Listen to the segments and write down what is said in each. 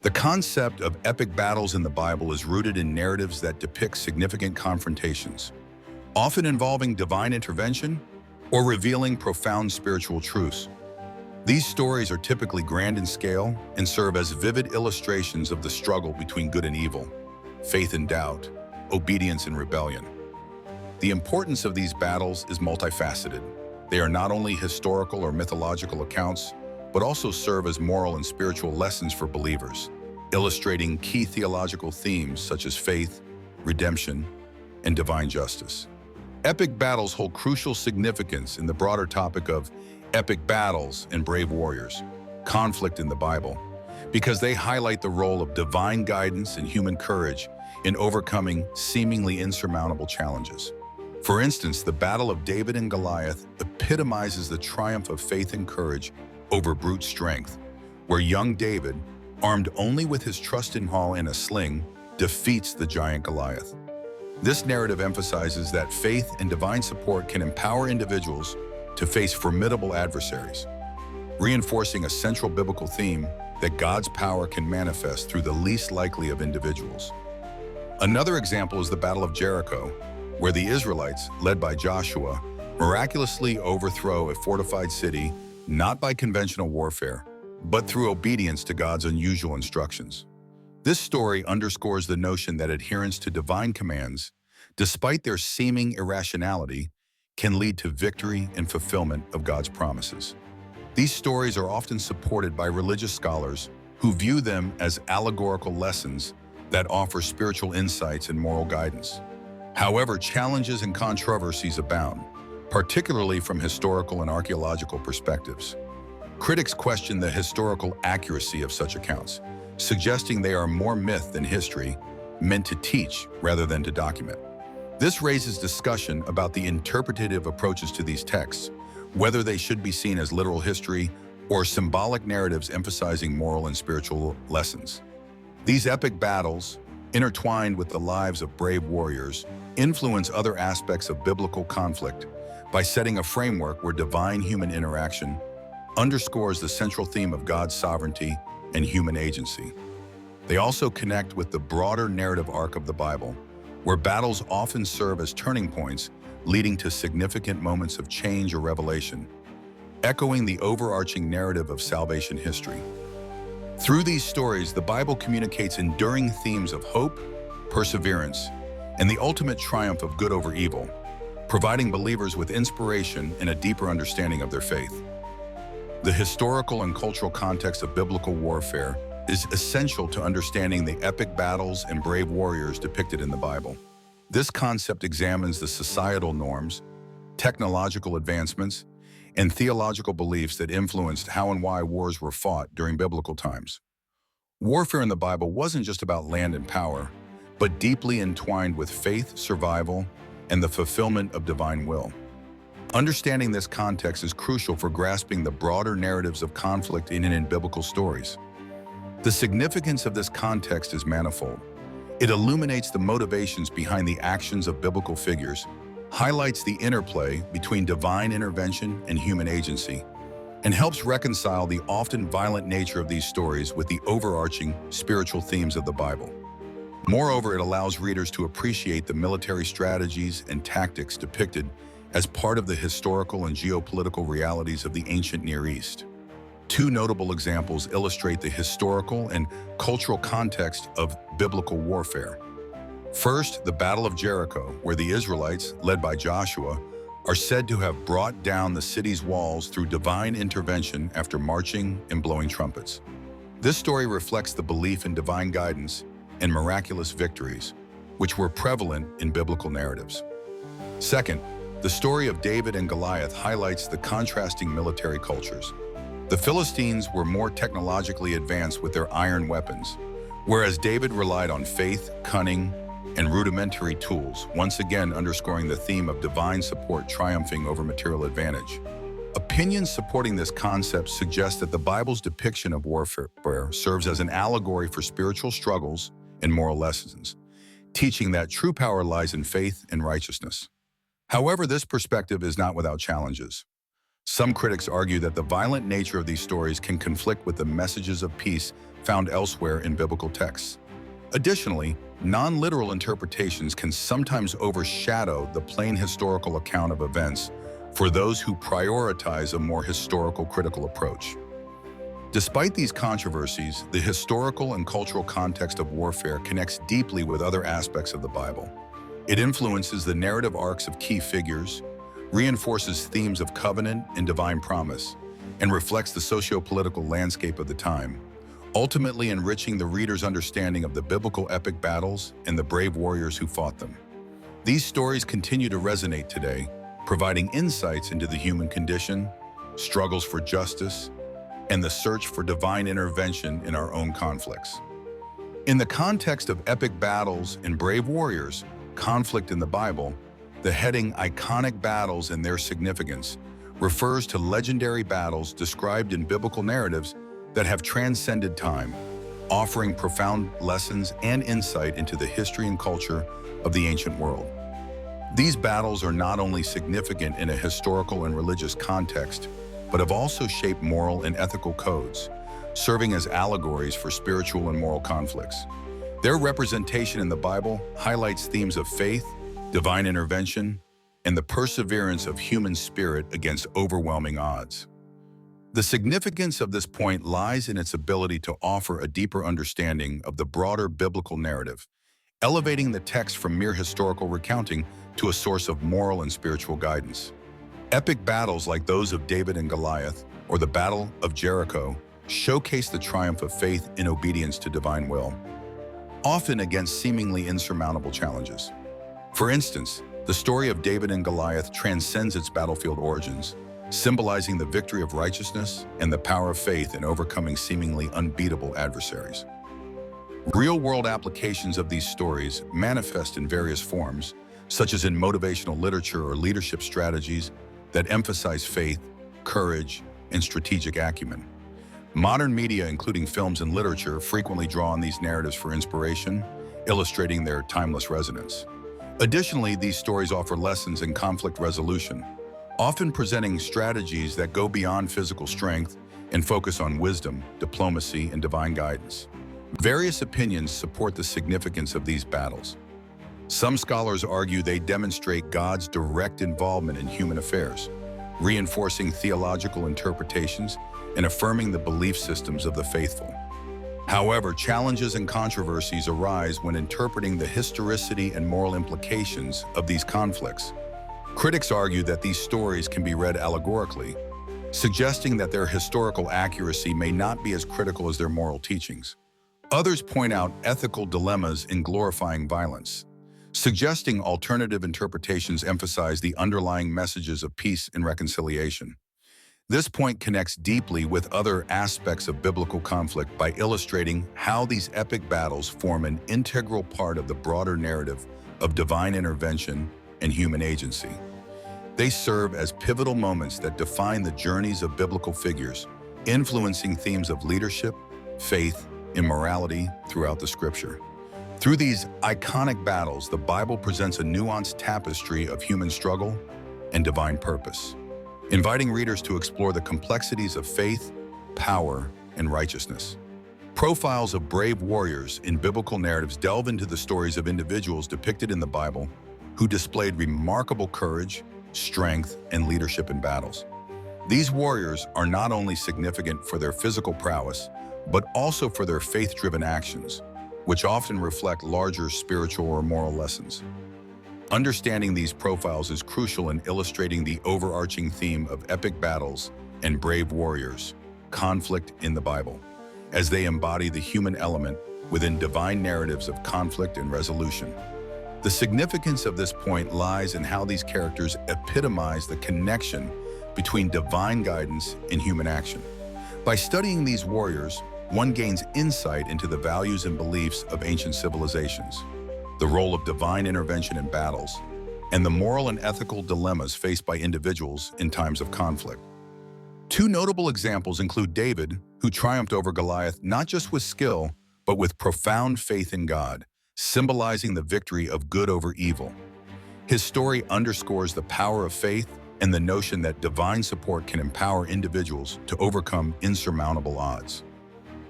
The concept of epic battles in the Bible is rooted in narratives that depict significant confrontations, often involving divine intervention or revealing profound spiritual truths. These stories are typically grand in scale and serve as vivid illustrations of the struggle between good and evil, faith and doubt, obedience and rebellion. The importance of these battles is multifaceted. They are not only historical or mythological accounts, but also serve as moral and spiritual lessons for believers, illustrating key theological themes such as faith, redemption, and divine justice. Epic battles hold crucial significance in the broader topic of epic battles and brave warriors, conflict in the Bible, because they highlight the role of divine guidance and human courage in overcoming seemingly insurmountable challenges. For instance, the Battle of David and Goliath epitomizes the triumph of faith and courage over brute strength, where young David, armed only with his trusted haul and a sling, defeats the giant Goliath. This narrative emphasizes that faith and divine support can empower individuals to face formidable adversaries, reinforcing a central biblical theme that God's power can manifest through the least likely of individuals. Another example is the Battle of Jericho, where the Israelites, led by Joshua, miraculously overthrow a fortified city not by conventional warfare, but through obedience to God's unusual instructions. This story underscores the notion that adherence to divine commands, despite their seeming irrationality, can lead to victory and fulfillment of God's promises. These stories are often supported by religious scholars who view them as allegorical lessons that offer spiritual insights and moral guidance. However, challenges and controversies abound, particularly from historical and archaeological perspectives. Critics question the historical accuracy of such accounts, suggesting they are more myth than history, meant to teach rather than to document. This raises discussion about the interpretative approaches to these texts, whether they should be seen as literal history or symbolic narratives emphasizing moral and spiritual lessons. These epic battles, intertwined with the lives of brave warriors, influence other aspects of biblical conflict by setting a framework where divine human interaction underscores the central theme of God's sovereignty and human agency. They also connect with the broader narrative arc of the Bible, where battles often serve as turning points, leading to significant moments of change or revelation, echoing the overarching narrative of salvation history. Through these stories, the Bible communicates enduring themes of hope, perseverance, and the ultimate triumph of good over evil, providing believers with inspiration and a deeper understanding of their faith. The historical and cultural context of biblical warfare is essential to understanding the epic battles and brave warriors depicted in the Bible. This concept examines the societal norms, technological advancements, and theological beliefs that influenced how and why wars were fought during biblical times. Warfare in the Bible wasn't just about land and power, but deeply entwined with faith, survival, and the fulfillment of divine will. Understanding this context is crucial for grasping the broader narratives of conflict in and in biblical stories. The significance of this context is manifold. It illuminates the motivations behind the actions of biblical figures, highlights the interplay between divine intervention and human agency, and helps reconcile the often violent nature of these stories with the overarching spiritual themes of the Bible. Moreover, it allows readers to appreciate the military strategies and tactics depicted as part of the historical and geopolitical realities of the ancient Near East. Two notable examples illustrate the historical and cultural context of biblical warfare. First, the Battle of Jericho, where the Israelites, led by Joshua, are said to have brought down the city's walls through divine intervention after marching and blowing trumpets. This story reflects the belief in divine guidance and miraculous victories, which were prevalent in biblical narratives. Second, the story of David and Goliath highlights the contrasting military cultures. The Philistines were more technologically advanced with their iron weapons, whereas David relied on faith, cunning, and rudimentary tools, once again underscoring the theme of divine support triumphing over material advantage. Opinions supporting this concept suggest that the Bible's depiction of warfare serves as an allegory for spiritual struggles and moral lessons, teaching that true power lies in faith and righteousness. However, this perspective is not without challenges. Some critics argue that the violent nature of these stories can conflict with the messages of peace found elsewhere in biblical texts. Additionally, non-literal interpretations can sometimes overshadow the plain historical account of events for those who prioritize a more historical critical approach. Despite these controversies, the historical and cultural context of warfare connects deeply with other aspects of the Bible. It influences the narrative arcs of key figures, reinforces themes of covenant and divine promise, and reflects the socio-political landscape of the time, ultimately enriching the reader's understanding of the biblical epic battles and the brave warriors who fought them. These stories continue to resonate today, providing insights into the human condition, struggles for justice, and the search for divine intervention in our own conflicts. In the context of epic battles and brave warriors, conflict in the Bible, the heading "Iconic Battles and Their Significance" refers to legendary battles described in biblical narratives that have transcended time, offering profound lessons and insight into the history and culture of the ancient world. These battles are not only significant in a historical and religious context, but have also shaped moral and ethical codes, serving as allegories for spiritual and moral conflicts. Their representation in the Bible highlights themes of faith, divine intervention, and the perseverance of human spirit against overwhelming odds. The significance of this point lies in its ability to offer a deeper understanding of the broader biblical narrative, elevating the text from mere historical recounting to a source of moral and spiritual guidance. Epic battles like those of David and Goliath or the Battle of Jericho showcase the triumph of faith in obedience to divine will, often against seemingly insurmountable challenges. For instance, the story of David and Goliath transcends its battlefield origins, symbolizing the victory of righteousness and the power of faith in overcoming seemingly unbeatable adversaries. Real-world applications of these stories manifest in various forms, such as in motivational literature or leadership strategies that emphasize faith, courage, and strategic acumen. Modern media, including films and literature, frequently draw on these narratives for inspiration, illustrating their timeless resonance. Additionally, these stories offer lessons in conflict resolution, often presenting strategies that go beyond physical strength and focus on wisdom, diplomacy, and divine guidance. Various opinions support the significance of these battles. Some scholars argue they demonstrate God's direct involvement in human affairs, reinforcing theological interpretations and affirming the belief systems of the faithful. However, challenges and controversies arise when interpreting the historicity and moral implications of these conflicts. Critics argue that these stories can be read allegorically, suggesting that their historical accuracy may not be as critical as their moral teachings. Others point out ethical dilemmas in glorifying violence, suggesting alternative interpretations emphasize the underlying messages of peace and reconciliation. This point connects deeply with other aspects of biblical conflict by illustrating how these epic battles form an integral part of the broader narrative of divine intervention and human agency. They serve as pivotal moments that define the journeys of biblical figures, influencing themes of leadership, faith, and morality throughout the Scripture. Through these iconic battles, the Bible presents a nuanced tapestry of human struggle and divine purpose, inviting readers to explore the complexities of faith, power, and righteousness. Profiles of brave warriors in biblical narratives delve into the stories of individuals depicted in the Bible who displayed remarkable courage, strength, and leadership in battles. These warriors are not only significant for their physical prowess, but also for their faith-driven actions, which often reflect larger spiritual or moral lessons. Understanding these profiles is crucial in illustrating the overarching theme of epic battles and brave warriors, conflict in the Bible, as they embody the human element within divine narratives of conflict and resolution. The significance of this point lies in how these characters epitomize the connection between divine guidance and human action. By studying these warriors, one gains insight into the values and beliefs of ancient civilizations, the role of divine intervention in battles, and the moral and ethical dilemmas faced by individuals in times of conflict. Two notable examples include David, who triumphed over Goliath not just with skill, but with profound faith in God, symbolizing the victory of good over evil. His story underscores the power of faith and the notion that divine support can empower individuals to overcome insurmountable odds.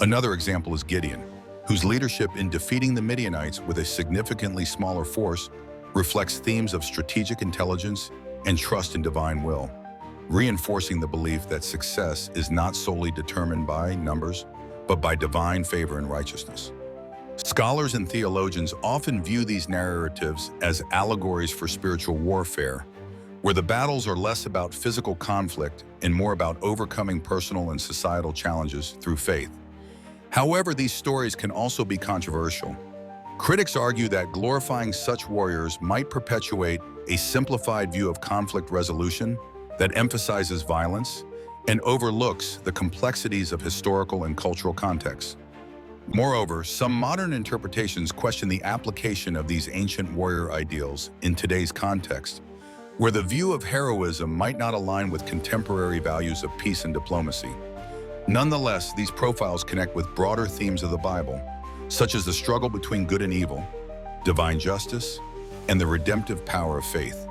Another example is Gideon, whose leadership in defeating the Midianites with a significantly smaller force reflects themes of strategic intelligence and trust in divine will, reinforcing the belief that success is not solely determined by numbers, but by divine favor and righteousness. Scholars and theologians often view these narratives as allegories for spiritual warfare, where the battles are less about physical conflict and more about overcoming personal and societal challenges through faith. However, these stories can also be controversial. Critics argue that glorifying such warriors might perpetuate a simplified view of conflict resolution that emphasizes violence and overlooks the complexities of historical and cultural contexts. Moreover, some modern interpretations question the application of these ancient warrior ideals in today's context, where the view of heroism might not align with contemporary values of peace and diplomacy. Nonetheless, these profiles connect with broader themes of the Bible, such as the struggle between good and evil, divine justice, and the redemptive power of faith.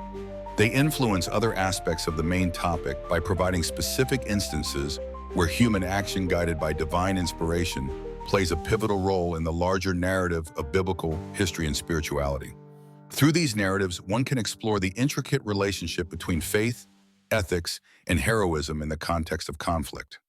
They influence other aspects of the main topic by providing specific instances where human action guided by divine inspiration plays a pivotal role in the larger narrative of biblical history and spirituality. Through these narratives, one can explore the intricate relationship between faith, ethics, and heroism in the context of conflict.